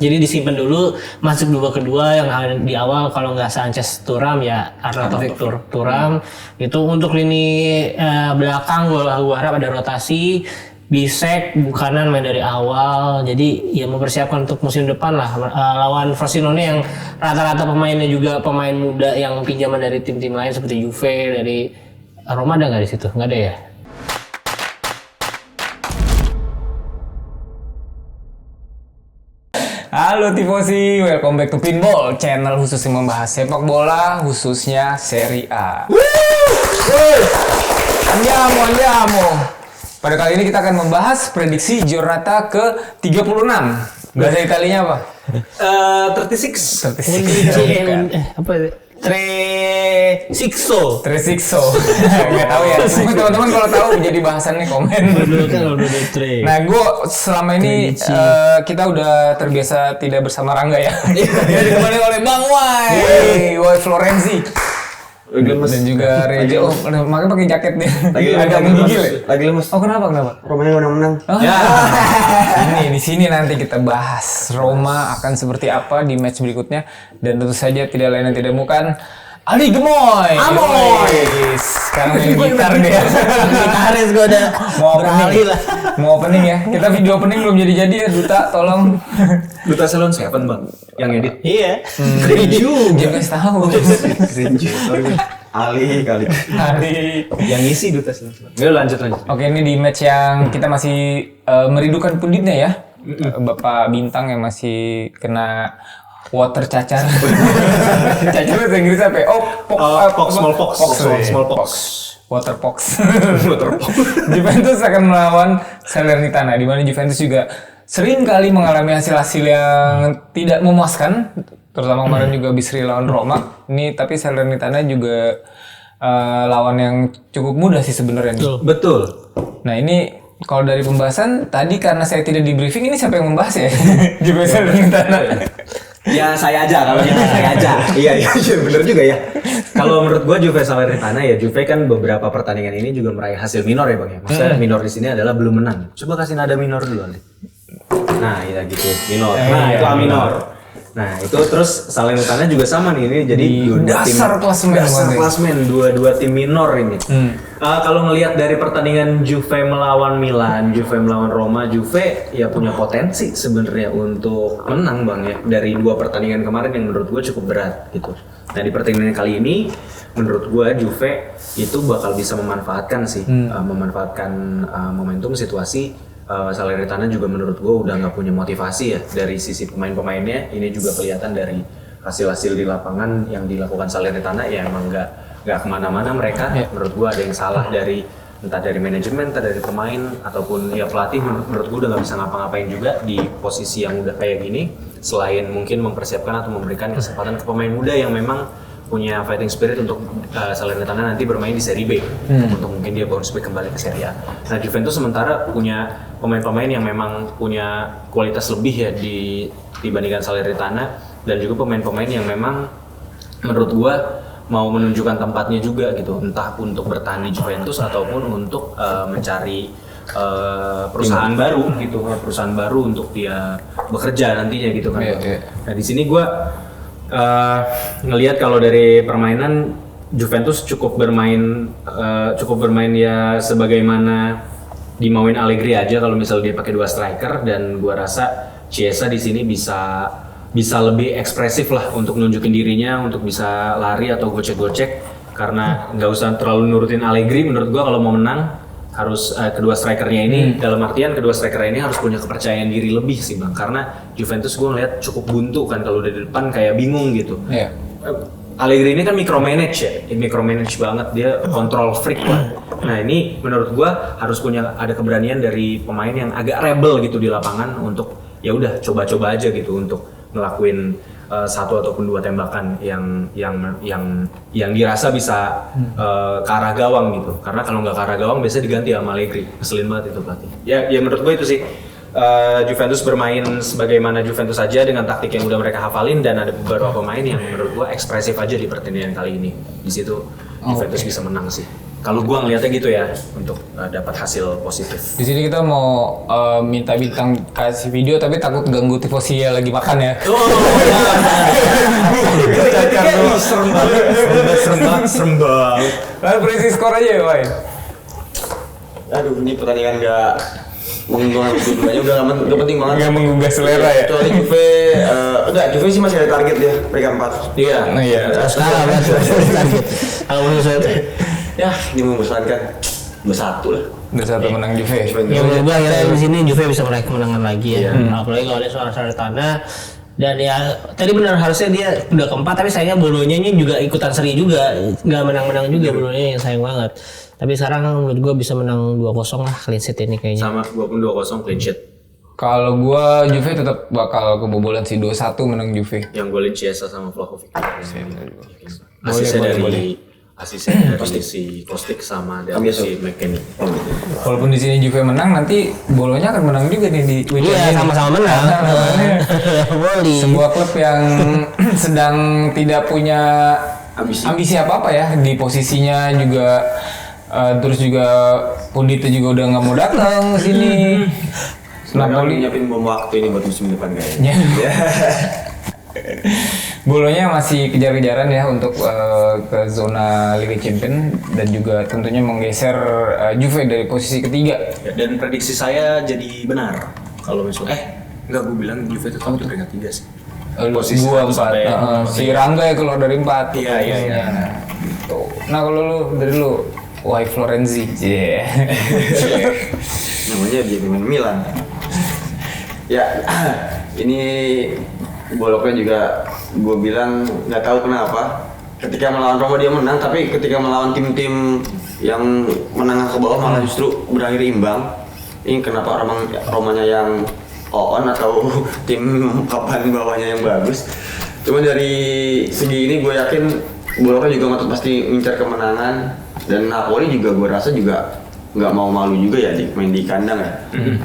Jadi disimpan dulu, masuk babak kedua yang di awal kalau nggak Sanchez Thuram ya Arnautovic Thuram. Itu untuk lini belakang gua harap ada rotasi. Bisek kanan main dari awal, jadi ya mempersiapkan untuk musim depan lah lawan Frosinone yang rata-rata pemainnya juga pemain muda yang pinjaman dari tim-tim lain seperti Juve, dari Roma. Ada nggak di situ? Nggak ada ya? Halo Tifosi, welcome back to Pinball, channel khusus yang membahas sepak bola, khususnya Serie A. Andiamo. Pada kali ini kita akan membahas prediksi Giornata ke-36. Bahasa Italianya apa? 36. Apa? Tresikso. Nggak tahu ya. Mungkin teman-teman kalau tahu jadi bahasannya komen. Nah, gue selama ini kita udah terbiasa tidak bersama Rangga ya. Dia ditemani oleh Bang Wai Florenzi. Dan juga Rejo. Makanya pakai jaket dia. Agak menggigil ya. Lagi lemes. Oh, kenapa? Romanya udah menang. Ya. Ini di sini nanti kita bahas Roma akan seperti apa di match berikutnya, dan tentu saja tidak lain dan tidak bukan Ali Gemoy. Sekarang main gitar dia. Gitaris gue udah beralih lah. Mau opening ya. Kita video opening belum jadi ya, Duta tolong. Duta Salon 7 Bang yang edit. Iya. Keren Jangan kasih tahu. Ali yang ngisi Duta Salon. Yuk lanjut. Oke, ini di match yang kita masih merindukan punditnya ya. Bapak Bintang yang masih kena water cacar. Cacar bahasa Inggris apa ya? Small pox. Water pox. Juventus akan melawan Salernitana, di mana Juventus juga sering kali mengalami hasil-hasil yang tidak memuaskan, terutama kemarin juga Bisri lawan Roma. Ini tapi Salernitana juga lawan yang cukup mudah sih sebenarnya. Betul. Nah, ini kalau dari pembahasan tadi karena saya tidak di briefing, ini siapa yang membahas ya? Juventus Salernitana. Ya saya aja kalau gitu saya aja. Iya benar juga ya. Kalau menurut gua Juve Salernitana ya, Juve kan beberapa pertandingan ini juga meraih hasil minor ya Bang ya. Maksudnya minor di sini adalah belum menang. Coba kasih nada minor dulu nih. Nah, ya gitu, minor. Nah, itu A minor. Nah, itu terus Salernitana juga sama nih, ini jadi dasar klasmen dua tim minor ini. Kalau ngelihat dari pertandingan Juve melawan Milan, Juve melawan Roma, Juve ya punya potensi sebenarnya untuk menang Bang ya, dari dua pertandingan kemarin yang menurut gue cukup berat gitu. Nah, di pertandingan kali ini menurut gue Juve itu bakal bisa memanfaatkan momentum situasi. Salernitana juga menurut gue udah nggak punya motivasi ya dari sisi pemain-pemainnya. Ini juga kelihatan dari hasil-hasil di lapangan yang dilakukan Salernitana ya, emang nggak kemana-mana mereka. Menurut gue ada yang salah dari entah dari manajemen, entah dari pemain ataupun ya pelatih. Menurut gue udah nggak bisa ngapa-ngapain juga di posisi yang udah kayak gini, selain mungkin mempersiapkan atau memberikan kesempatan ke pemain muda yang memang punya fighting spirit untuk Salernitana nanti bermain di Serie B, untuk mungkin dia bounce back kembali ke Serie A. Nah, Juventus sementara punya pemain-pemain yang memang punya kualitas lebih ya dibandingkan Salernitana, dan juga pemain-pemain yang memang menurut gua mau menunjukkan tempatnya juga gitu, entah untuk bertahan di Juventus ataupun untuk mencari perusahaan baru gitu, perusahaan baru untuk dia bekerja nantinya gitu kan. Nah, di sini gua ngelihat kalau dari permainan Juventus cukup bermain ya sebagaimana dimauin Allegri aja, kalau misalnya dia pakai dua striker, dan gua rasa Chiesa di sini bisa lebih ekspresif lah untuk nunjukin dirinya, untuk bisa lari atau gocek-gocek, karena nggak usah terlalu nurutin Allegri. Menurut gua kalau mau menang harus kedua strikernya ini, dalam artian kedua striker ini harus punya kepercayaan diri lebih sih Bang, karena Juventus gue ngeliat cukup buntu kan, kalau dari depan kayak bingung gitu. Allegri ini kan micromanage banget, dia control freak lah. Nah, ini menurut gue harus punya ada keberanian dari pemain yang agak rebel gitu di lapangan, untuk ya udah coba-coba aja gitu untuk ngelakuin satu ataupun dua tembakan yang dirasa bisa ke arah gawang gitu. Karena kalau nggak ke arah gawang biasanya diganti sama Allegri. Ngeselin banget itu pelatih. Ya menurut gue itu sih. Juventus bermain sebagaimana Juventus saja dengan taktik yang udah mereka hafalin, dan ada beberapa pemain yang menurut gue ekspresif aja di pertandingan kali ini. Di situ Juventus bisa menang sih. Kalau gua ngelihatnya gitu ya untuk dapat hasil positif. Di sini kita mau minta bintang kasih video tapi takut ganggu tifosi lagi makan ya. Serem banget. Lalu prediksi skor aja ya, Wai. Aduh, ini pertandingan nggak menguntungkan dua-duanya, udah nggak penting banget. Nggak menggugah selera ya. Kecuali Juve, Juve sih masih ada target dia, peringkat 4. Iya. Nah, iya. Sekarang kalau menurut saya tuh Ya, ini membosankan 2-1 lah. Udah satu menang Juve. ya menurut gue akhirnya di sini Juve bisa meraih kemenangan lagi ya. Apalagi kalau ada seorang Salernitana. Dan ya tadi benar harusnya dia udah keempat, tapi sayangnya Bolognanya juga ikutan seri juga, nggak menang-menang juga Bolognanya, yang sayang banget. Tapi sekarang menurut gue bisa menang 2-0 lah, clean sheet ini kayaknya. Sama gua pun 2-0 clean sheet. Kalau gua Juve tetap bakal kebobolan sih 2-1 menang Juve. Yang golin Chiesa sama Vlahovic. Asisnya dari asisnya dari si Kostic sama dari si McKennie. Walaupun di sini Juve menang, nanti Bolonya akan menang juga nih di weekend Iya, ini. sama-sama menang. Boleh. Sebuah klub yang sedang tidak punya ambisi apa-apa ya, di posisinya juga terus juga punditnya juga udah nggak mau datang ke sini. Napoli nyiapin bom waktu ini buat musim depan kayaknya. Bolonya masih kejar-kejaran ya untuk ke zona Liga Champions dan juga tentunya menggeser Juve dari posisi ketiga. Dan prediksi saya jadi benar. Kalau misalnya enggak, gue bilang Juve tetap di peringkat 3 sih. Posisi Gua 1 sampai 4. Si Rangga ya keluar dari 4. Iya. Gitu. Nah kalau lu dari lu, why Florenzi? Iya. Namanya dia pemain Milan. Ya, ini boloknya juga gue bilang nggak tahu kenapa. Ketika melawan Roma dia menang, tapi ketika melawan tim-tim yang menengah ke bawah malah justru berakhir imbang. Ini kenapa Romanya yang on atau tim papan bawahnya yang bagus? Cuma dari segi ini gue yakin boloknya juga pasti ngincar kemenangan, dan Napoli juga gue rasa juga nggak mau malu juga ya main di kandang ya.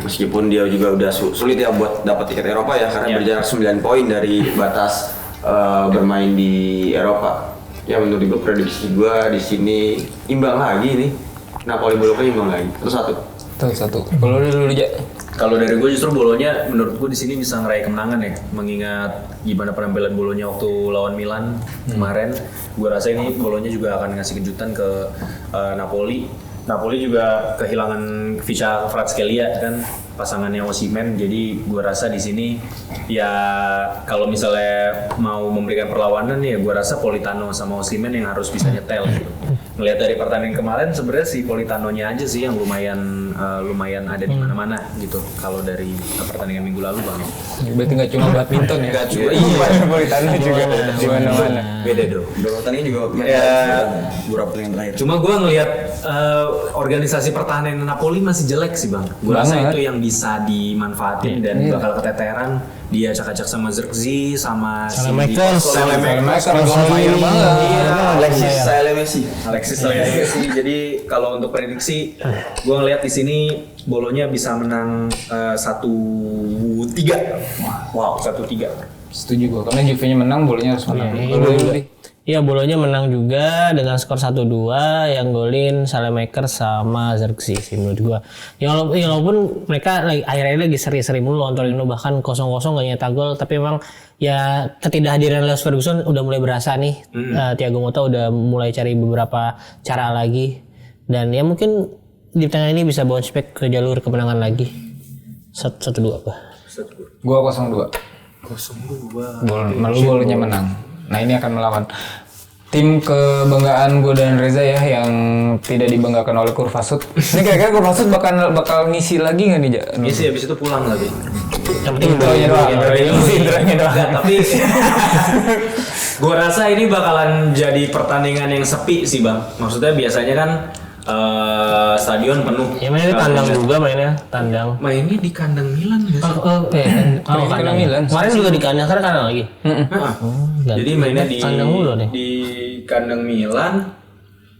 Meskipun dia juga udah sulit ya buat dapat tiket Eropa ya, karena berjarak 9 poin dari batas bermain di Eropa. Ya menurut gue prediksi gue di sini imbang lagi nih. Napoli Bologna imbang lagi. Satu. Kalau dulu aja. Kalau dari gue justru Bolonya menurut gue di sini bisa ngeraih kemenangan ya, mengingat gimana penampilan Bolonya waktu lawan Milan kemarin. Gue rasa ini Bolonya juga akan ngasih kejutan ke Napoli. Napoli juga kehilangan Vicha Kvaratskhelia kan, pasangannya Osimhen. Jadi gue rasa di sini ya kalau misalnya mau memberikan perlawanan ya gue rasa Politano sama Osimhen yang harus bisa nyetel gitu. Ngelihat dari pertandingan kemarin sebenarnya si Politanonya aja sih yang lumayan ada di mana-mana gitu. Kalau dari pertandingan minggu lalu Bang. Berarti nggak cuma badminton ya? Nggak cuma, Politano juga di mana-mana. Beda dong. Pertandingan juga beberapa pertandingan terakhir. Cuma gue ngelihat organisasi pertahanan Napoli masih jelek sih Bang. Gue rasa itu yang bisa dimanfaatin dan bakal keteteran. Dia acak-acak sama Zirkzee sama Saelemaekers fire banget. Alexis Saelemaekers. Jadi kalau untuk prediksi, gue ngelihat di sini Bolonya bisa menang 1-3. Wow, 1-3. Setuju gue, karena Juve-nya menang, Bolonya harus menang. Iya, Bolonya menang juga dengan skor 1-2 yang golin Saelemaekers sama Zirkzee sih menurut gua. Ya walaupun mereka akhir-akhir lagi seri-seri mulu lawan Torino, bahkan 0-0 gak nyetak gol, tapi memang ya ketidakhadiran Leo Ferguson udah mulai berasa nih. Thiago Motta udah mulai cari beberapa cara lagi, dan ya mungkin di tengah ini bisa bounce back ke jalur kemenangan lagi. 1-2 apa? Gua 0-2. Malu Bolonya menang. Nah ini akan melawan tim kebanggaan gue dan Reza ya, yang tidak dibanggakan oleh Kurvasut. Ini kira-kira Kurvasut bakal ngisi lagi nggak nih, Ja? Ngisi habis itu pulang lagi. Yang penting Intronya doang. Tapi gue rasa ini bakalan jadi pertandingan yang sepi sih Bang. Maksudnya biasanya kan stadion penuh. Ya mainnya tandang juga tandang. Mainnya di kandang Milan nggak sih? Kandang Milan. Kemarin juga di kandang, sekarang kandang lagi. Jadi mainnya di kandang mulu nih. Di kandang Milan.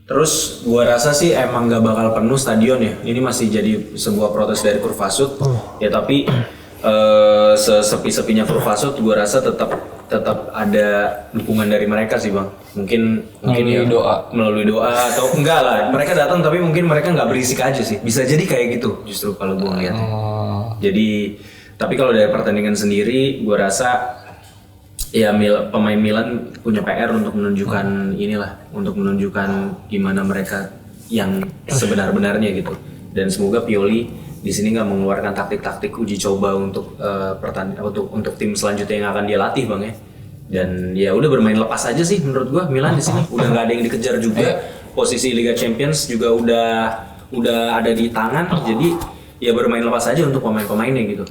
Terus gua rasa sih emang gak bakal penuh stadion ya. Ini masih jadi sebuah protes dari Kurvasut. Ya tapi sesepi-sepinya Forfasut gue rasa tetap ada dukungan dari mereka sih bang. Mungkin melalui doa atau enggak lah, mereka datang tapi mungkin mereka nggak berisik aja sih, bisa jadi kayak gitu justru kalau gue ngeliatnya. Jadi tapi kalau dari pertandingan sendiri gue rasa ya pemain Milan punya PR untuk menunjukkan untuk menunjukkan gimana mereka yang sebenar-benarnya gitu. Dan semoga Pioli di sini nggak mengeluarkan taktik-taktik uji coba untuk untuk tim selanjutnya yang akan dia latih bang ya. Dan ya udah bermain lepas aja sih menurut gua Milan di sini udah nggak ada yang dikejar juga. Posisi Liga Champions juga udah ada di tangan, jadi ya bermain lepas aja untuk pemain-pemainnya gitu.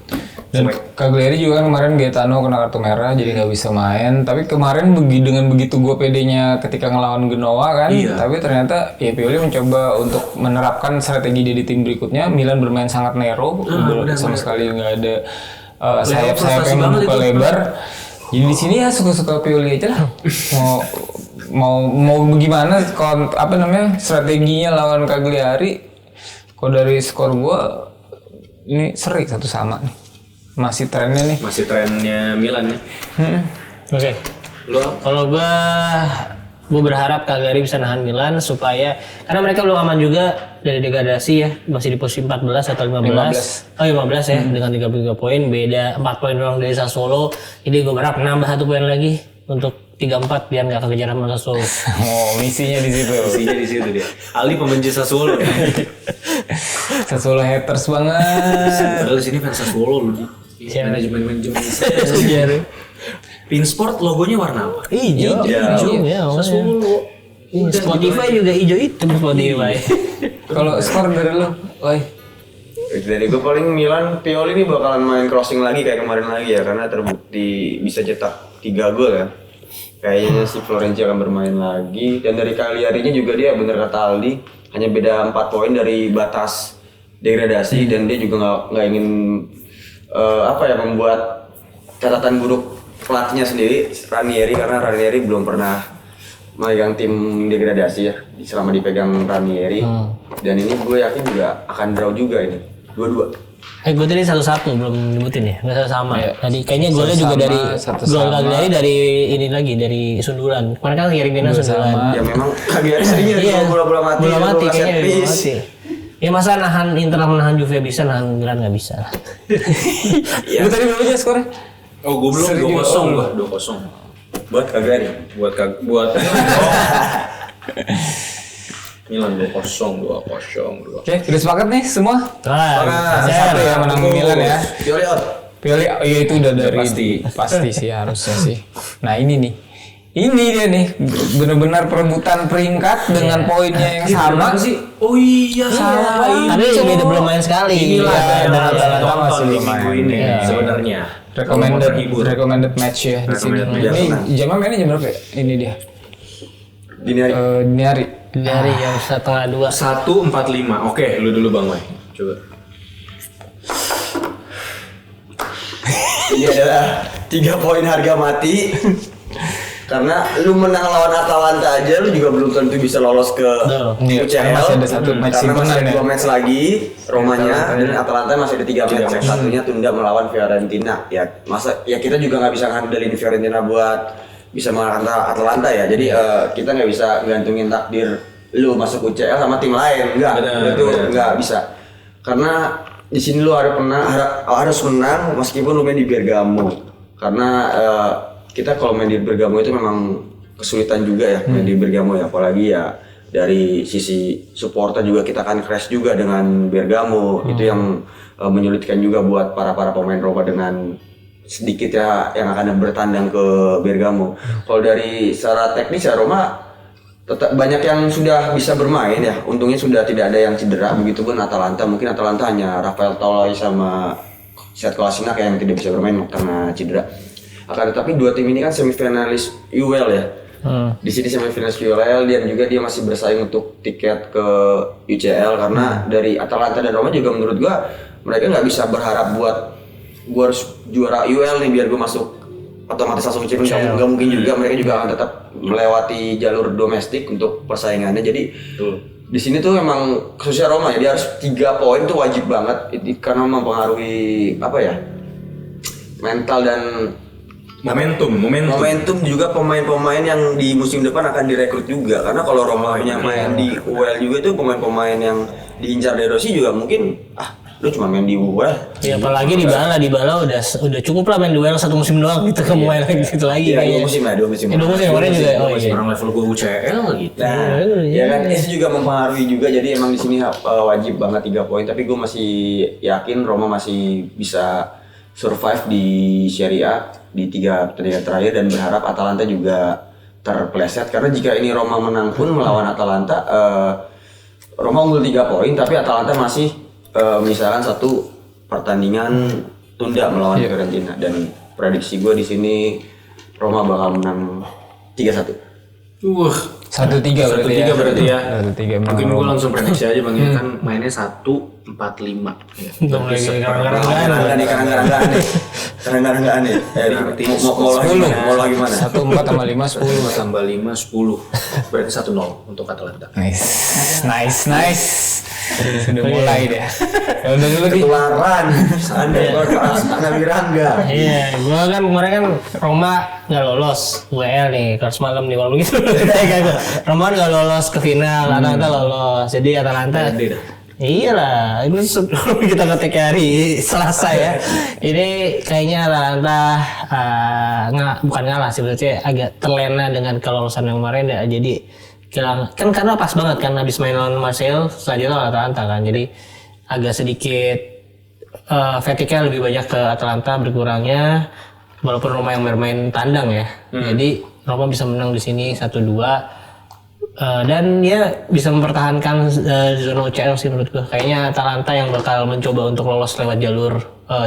Dan Cagliari juga kan kemarin Gaetano kena kartu merah jadi nggak bisa main. Tapi kemarin dengan begitu gue pedenya ketika ngelawan Genoa kan. Iya. Tapi ternyata ya Pioli mencoba untuk menerapkan strategi dia di tim berikutnya. Milan bermain sangat narrow, sama sekali nggak ada sayap-sayap yang membuka lebar. Jadi di sini ya suka-suka Pioli aja lah. mau bagaimana kalau strateginya lawan Cagliari. Kalau dari skor gue ini seri 1-1 nih. Masih trennya Milan ya. Oke. Kalau gue berharap Cagliari bisa nahan Milan supaya karena mereka belum aman juga dari degradasi ya, masih di posisi 14 atau 15. 15 ya dengan 33 poin, beda 4 poin doang dari Sassuolo. Jadi gue berharap nambah 1 poin lagi untuk 3-4 biar nggak kekejar sama Sassuolo. Misinya di situ. Misinya di situ dia. Ali pembenci Sassuolo. Sassuolo haters banget. Padahal di sini fans Sassuolo lu. Manajemen Pinsport logonya warna apa? Hijau. Ya, Sassuolo. Spotify juga hijau itu Spotify. Kalau skor dari lo, Dari gue paling Milan Pioli ini bakalan main crossing lagi kayak kemarin lagi ya, karena terbukti bisa cetak 3 gol ya. Kayaknya si Florenzi akan bermain lagi. Dan dari Cagliari-nya juga dia bener kata Aldi, hanya beda 4 poin dari batas degradasi dan dia juga nggak ingin membuat catatan buruk pelatihnya sendiri Ranieri, karena Ranieri belum pernah megang tim degradasi ya selama dipegang Ranieri. Dan ini gue yakin juga akan draw juga ini 2-2. Gue tadi 1-1 belum nyebutin ya, nggak sama. Tadi kayaknya golnya juga dari gol Cagliari dari ini lagi dari sundulan. Kemarin kan ngirimin sundulan. Ya memang Cagliari sering ya bola-bola mati. Bola mati kayaknya bola mati. Ya masa nahan Inter menahan Juve bisa, nahan Milan nggak bisa. Lu tadi berapa aja skornya? Oh, gue belum 2-0 buat Cagliari, buat Milan 2-0. Oke, udah sepakat nih semua? Satu ya menang Milan ya. Pioli, iya itu udah dari pasti sih harusnya sih. Nah ini dia nih benar-benar perebutan peringkat dengan poinnya yang sama sih. Oh iya salah. Tapi beda belum main sekali. Atalanta masih belum main sebenarnya. Recommended match ya di sini. Ini jamnya mainnya jam berapa ya? Ini dia. Dini hari. Dari yang 1:30. 1:45. Oke, lu dulu Bang Wai. Coba. Ini adalah 3 poin harga mati. Karena lu menang lawan Atalanta aja, lu juga belum tentu bisa lolos ke UCL. Masih ada 1 match karena masih ada 2 match lagi, Romanya dan Atalanta masih ada 3 match. Satunya tunda melawan Fiorentina. Ya masa ya kita juga nggak bisa ngandelin Fiorentina buat bisa mengalahkan Atalanta ya. Jadi kita nggak bisa gantungin takdir lu masuk UCL sama tim lain. Itu nggak bisa. Karena di sini lu harus menang meskipun lu main di Bergamo. Karena kita kalau main di Bergamo itu memang kesulitan juga ya main di Bergamo ya, apalagi ya dari sisi supporter juga kita akan crash juga dengan Bergamo. Itu yang menyulitkan juga buat para pemain Roma dengan sedikit ya yang akan bertandang ke Bergamo. Kalau dari secara teknis ya Roma tetap banyak yang sudah bisa bermain ya. Untungnya sudah tidak ada yang cedera. Begitupun Atalanta, mungkin Atalanta hanya Rafael Toloi sama Sead Kolasinac yang tidak bisa bermain karena cedera. Akan tetapi 2 tim ini kan semifinalis UEL ya. Di sini semifinalis UEL dan juga dia masih bersaing untuk tiket ke UCL karena dari Atalanta dan Roma juga menurut gua mereka nggak bisa berharap buat gua harus juara UEL nih biar gua masuk otomatis langsung Champions. Nggak mungkin juga, mereka juga akan tetap melewati jalur domestik untuk persaingannya. Jadi di sini tuh memang khususnya Roma ya, dia harus 3 poin tuh wajib banget karena mempengaruhi mental dan momentum juga pemain-pemain yang di musim depan akan direkrut juga, karena kalau Roma punya main di UEL juga itu pemain-pemain yang diincar De Rossi juga mungkin lu cuma main di UEL. Ya apalagi di Bala udah cukup lah main di UEL 1 musim doang gitu, ke main lagi gitu lagi Iya, kayaknya. 2 musim. 2 musim kemarin juga. Oh iya. Orang level gue UCL gitu. Nah, ya kan itu juga mempengaruhi juga, jadi emang di sini wajib banget 3 poin, tapi gue masih yakin Roma masih bisa survive di Serie A di 3 pertandingan terakhir, dan berharap Atalanta juga terpleset, karena jika ini Roma menang pun melawan Atalanta, Roma unggul 3 poin tapi Atalanta masih misalkan 1 pertandingan tunda melawan Fiorentina, dan prediksi gue di sini Roma bakal menang 3-1. 1-3 berarti ya. 1-3 Mungkin gue langsung prediksi aja Bang, ya kan mainnya 1-4-5. Ya. Kadang-kadang aneh. Mau lagi mana? 1-4 tambah 5 10 tambah 5 10. Berarti 1-0 untuk Atalanta. Nice. Sudah mulai deh. Ya udah dulu di Ketularan. Nabi Rangga. Iya, gua kan kemarin kan Roma nggak lolos WL nih, kalau semalam nih walaupun gitu. Roma nggak lolos ke final, Atalanta lolos. Jadi Atalanta. Iyalah, ini kita ngetek hari Selasa ya. Ini kayaknya Atalanta bukan ngalah sih, berarti agak terlena dengan kelolosan yang kemarin ya. Jadi kan karena pas banget kan habis main lawan Marseille, selanjutnya lawan Atalanta kan. Jadi agak sedikit fatigue lebih banyak ke Atalanta berkurangnya, walaupun Roma yang bermain tandang ya. Jadi Roma bisa menang di sini 1-2. Dan ya bisa mempertahankan zona UCL sih menurut gue. Kayaknya Atalanta yang bakal mencoba untuk lolos lewat jalur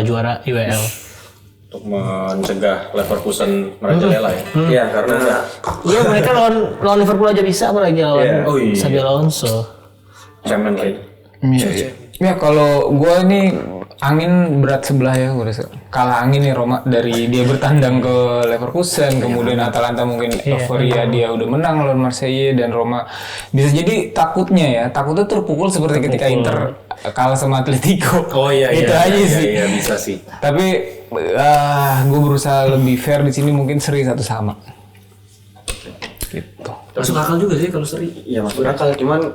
juara UEL. Untuk mencegah Leverkusen merajalela ya. Iya, karena mereka lawan Liverpool aja bisa, apalagi lawan Xabi Alonso. Champions League. Ya kalau gue ini angin berat sebelah ya, gue rasa kalah angin nih Roma dari dia bertandang ke Leverkusen, kemudian Atalanta mungkin euforia dia udah menang lawan Marseille, dan Roma bisa jadi takutnya terpukul seperti ketika Inter kalah sama Atletico. Oh iya, itu aja sih. Iya, bisa sih. Tapi gue berusaha lebih fair di sini, mungkin seri 1-1 gitu. Masuk akal juga sih kalau seri. Iya masuk akal, cuman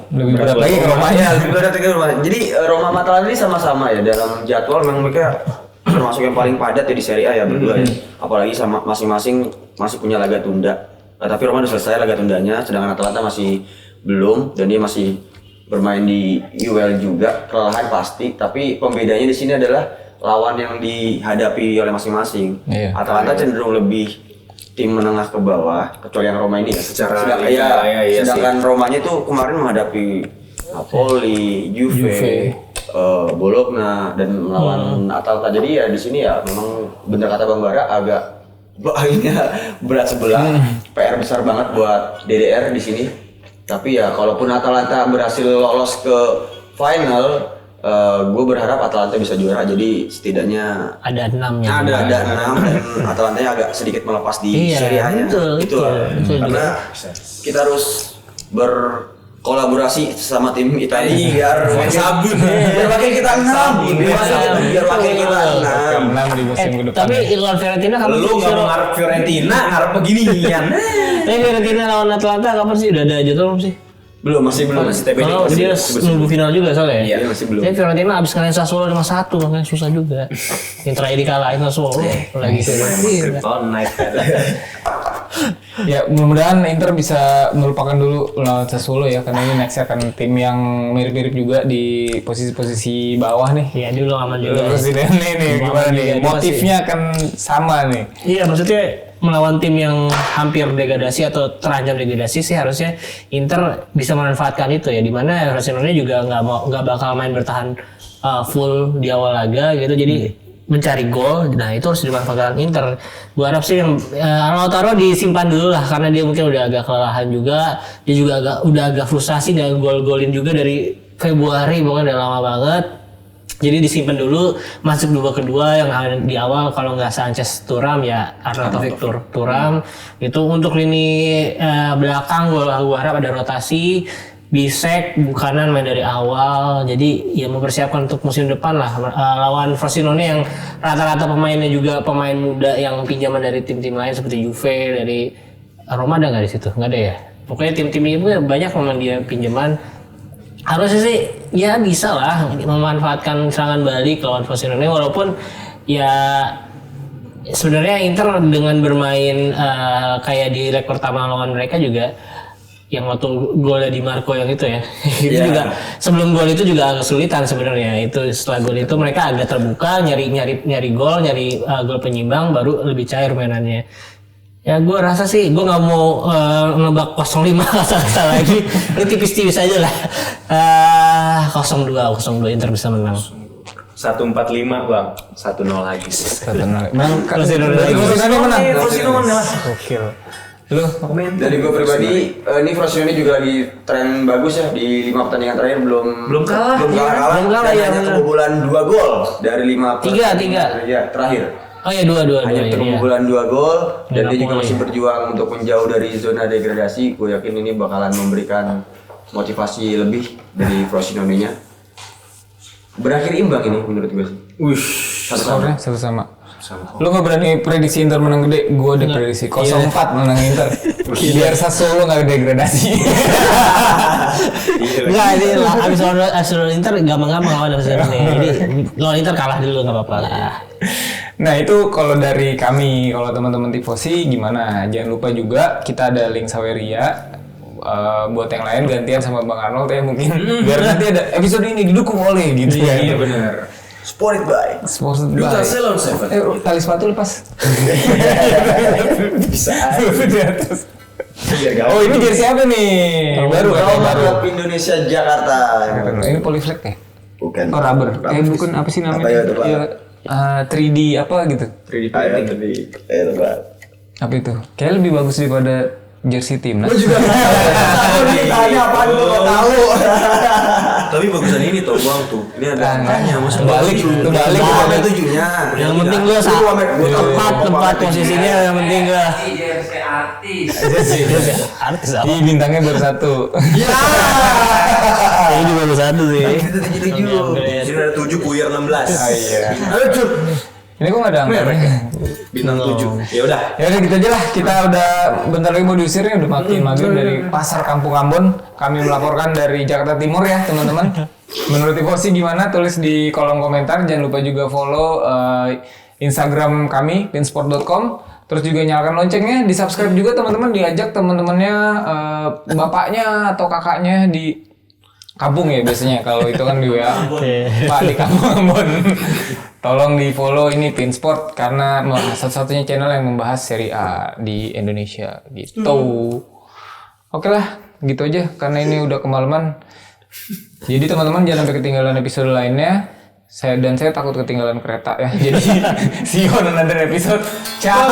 Lebih berat lagi ke Romanya. lebih berat lagi ke Roma. Jadi Roma sama Atalanta ini sama-sama ya dalam jadwal, memang mereka termasuk yang paling padat ya di Serie A ya berdua ya. Apalagi sama masing-masing masih punya laga tunda. Tapi Roma udah selesai laga tundanya, sedangkan Atalanta masih belum, dan dia masih bermain di UEL juga. Kelelahan pasti, tapi pembedanya di sini adalah lawan yang dihadapi oleh masing-masing. Iya. Atalanta cenderung lebih tim menengah ke bawah, kecuali yang Roma ini ya. Sedangkan Romanya tuh kemarin menghadapi Napoli, Juve, Bologna, dan melawan Atalanta. Jadi ya di sini ya memang bener kata Bang Bara, agak berat sebelah. PR besar banget buat DDR di sini. Tapi ya kalaupun Atalanta berhasil lolos ke final, gue berharap Atalanta bisa juara, jadi setidaknya ada 6 ya. Ada 6 dan Atalanta yang agak sedikit melepas di Serie A-nya. Betul. Karena kita harus berkolaborasi sama tim Italia biar sabun. Biar wakil kita 6. Biar wakil kita 6 di musim ke depan. Tapi lawan Fiorentina kapan Lu nggak mau ngarep Fiorentina, ngarep beginian. Tapi Fiorentina lawan Atalanta kapan sih? Udah ada jadwal belum sih? masih belum TBC. Kalau dia nunggu final juga soalnya ya? Iya, masih belum. Tapi Fiorentina abis kalahin Sassuolo 5-1, makanya susah juga. Yang terakhir dikalahin Sassuolo lagi Fiorentina. Ya mudah-mudahan Inter bisa melupakan dulu lawan Sassuolo ya, karena ini next akan tim yang mirip-mirip juga di posisi-posisi bawah nih. Iya, dulu aman juga. Presiden nih gimana nih? Motifnya akan sama nih. Iya, maksudnya melawan tim yang hampir degradasi atau terancam degradasi sih harusnya Inter bisa memanfaatkan itu ya, dimana Rossoneri juga nggak bakal main bertahan full di awal laga gitu, jadi mencari gol. Nah itu harus dimanfaatkan Inter. Gua harap sih yang Lautaro disimpan dulu lah, karena dia mungkin udah agak kelelahan juga, dia juga udah agak frustasi nggak gol-golin juga dari Februari, pokoknya udah lama banget. Jadi disimpan dulu, masuk babak kedua yang di awal kalau nggak Sanchez Thuram ya Arnautovic Thuram. Itu untuk lini belakang gua harap ada rotasi. Bisek kanan main dari awal, jadi ya mempersiapkan untuk musim depan lah lawan Frosinone yang rata-rata pemainnya juga pemain muda yang pinjaman dari tim-tim lain seperti Juve, dari Roma ada nggak di situ? Nggak ada ya. Pokoknya tim-tim itu banyak pemain dia pinjaman. Harusnya sih ya bisa lah memanfaatkan serangan balik lawan Frosinone, walaupun ya sebenarnya Inter dengan bermain kayak di leg pertama lawan mereka juga yang waktu golnya di Marco yang itu ya itu juga sebelum gol itu juga agak kesulitan sebenarnya. Itu setelah gol itu mereka agak terbuka nyari gol, gol penyimbang, baru lebih cair mainannya. Ya gue rasa sih gue nggak mau nebak 0-5 salah lagi, ini tipis-tipis aja lah. 0-2 Inter bisa menang. 145 bang, 1-0 lagi. 1-0. Menang Frosinone menang. Frosinone menang. Gokil. Lu Dari gue pribadi, ini Frosinone juga lagi tren bagus ya di 5 pertandingan terakhir belum kalah ya, hanya kebobolan 2 gol dari 5 Tiga. ya terakhir. Oh ya dua Hanya ya. kebobolan 2 gol dan dia juga Napoli. masih berjuang untuk menjauh dari zona degradasi. Gue yakin ini bakalan memberikan motivasi lebih dari Frosinone-nya. Berakhir imbang ini menurut gue sih. skornya sama. Lu nggak berani prediksi Inter menang gede, gue udah prediksi 0-4 menang Inter. Biar Sassuolo nggak degradasi. Enggak, ini lah abis lawan Inter gampang-gampang lawan Frosinone. Jadi lawan Inter kalah dulu nggak apa-apa lah. Nah itu kalau dari kami, kalau teman-teman tifosi gimana? Jangan lupa juga kita ada link Saweria. Buat yang lain gantian sama Bang Arnold ya mungkin biar nanti ada episode ini didukung oleh gitu ya. Iya benar. Sport by. Duta Salon 7. Tali sepatu lepas. Bisa. Di atas. Oh ini jersey apa nih? Baru Klub Indonesia Jakarta. Ini polyflex ya? Bukan. Oh rubber. Bukan apa sih namanya? Apa ya, Pak? Ya, 3D apa gitu? 3D Ayat printing. tadi. Apa itu? Kayak lebih bagus daripada jersey timnas. Gue juga tahu nih tanya apa gue nggak tahu. Tapi bagusan ini tuh bang tuh. Ini ada angkanya mas. Balik. Ada tujuhnya. Yang penting gue tempat posisinya yang penting gue. Artis apa? Ih bintangnya baru 1. Ya. Ini baru 1 sih. Itu 77. Sini ada 7 puyer 16. Iya. Ayo Cur. Ini kok nggak ada angkanya? Bintang 7. Ya udah. Ya udah gitu aja lah. Kita udah bentar lagi mau diusir ya, udah makin maghrib dari pasar Kampung Ambon. Kami melaporkan dari Jakarta Timur ya teman-teman. Menurut Tifosi gimana? Tulis di kolom komentar. Jangan lupa juga follow Instagram kami pinsport.com. Terus juga nyalakan loncengnya, di subscribe juga teman-teman, diajak teman-temannya, bapaknya atau kakaknya di kampung ya biasanya kalau itu kan di WA. Pak di Kampung Ambon. Tolong di follow ini Pinsport karena satu-satunya channel yang membahas Serie A di Indonesia gitu. Oke lah, gitu aja karena ini udah kemalaman. Jadi teman-teman jangan sampai ketinggalan episode lainnya. Saya takut ketinggalan kereta ya. Jadi see you on another episode. Ciao.